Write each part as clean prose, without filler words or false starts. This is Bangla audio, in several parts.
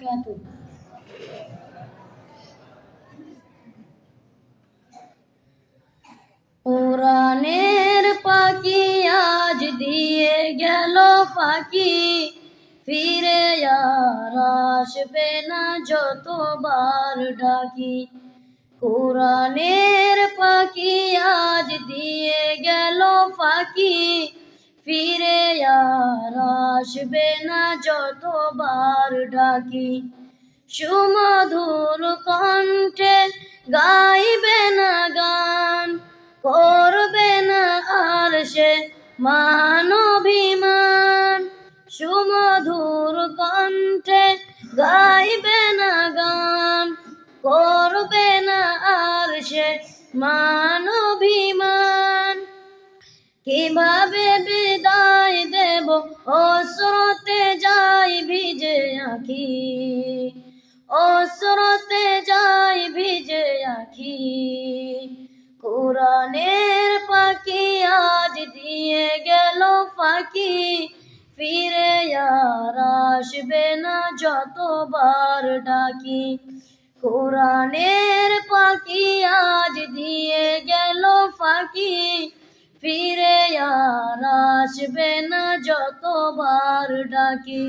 বারাকাতুহু। কোরআনের পাখি আজ দিয়ে গেল ফাঁকি, ফিরে আর আসবে না যতবার ডাকি। কোরআনের পাখি আজ দিয়ে গেল ফাঁকি, ফিরে আর আসবে না যতবার ডাকি। সুমধুর কণ্ঠে গাইবে না গান, করবে না আর সে মান অভিমান। সুমধুর কণ্ঠে গাইবে না গান, করবে না আর সে মান অভিমান। কিভাবে বিদায় দেব অশ্রুতে যাই ভিজে আঁখি, অশ্রুতে যাই ভিজে আঁখি। কোরআনের পাখি আজ দিয়ে গেল ফাঁকি, ফিরে আর আসবে না যতবার ডাকি। কোরআনের পাখি আজ দিয়ে গেল ফাঁকি, ফিরে আর আসবে না যতবার ডাকি।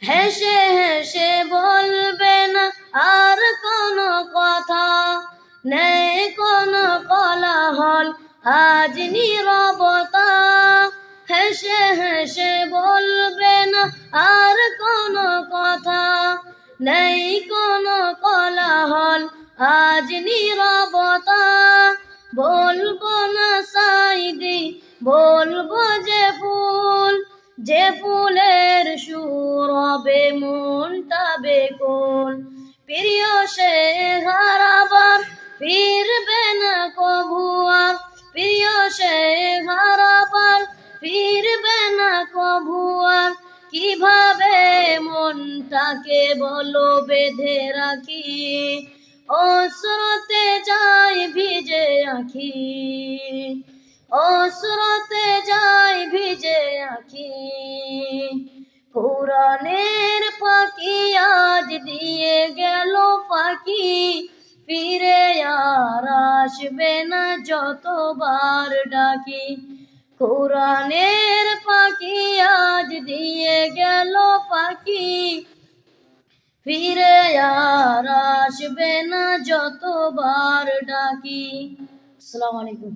হেসে হেসে বলবে না আর কোনো কথা, নেই কোনো কোলাহল আজ নীরবতা। হেসে হেসে বলবে না আর কোনো কথা, নেই কোনো কোলাহল আজ নীরবতা। বলবো না সাইদি, বলবো যে ফুল, যে ফুলের সুর হবে মনটা বেকুল। প্রিয় সে হারাবার ফিরবে না কভু আর, প্রিয় সে হারাবার ফিরবে না কভু আর। কিভাবে মনটাকে বলো বেঁধে রাখি, অশ্রুতে যাই ভিজে আঁখি, অশ্রুতে যাই ভিজে আঁখি। কোরআনের পাখি আজ দিয়ে গেল ফাঁকি, ফিরে আর আসবে না যতবার ডাকি। কোরআনের পাখি আজ দিয়ে গেল ফাঁকি, ফিরে আর আসবে না যতবার ডাকি। আসসালামু আলাইকুম।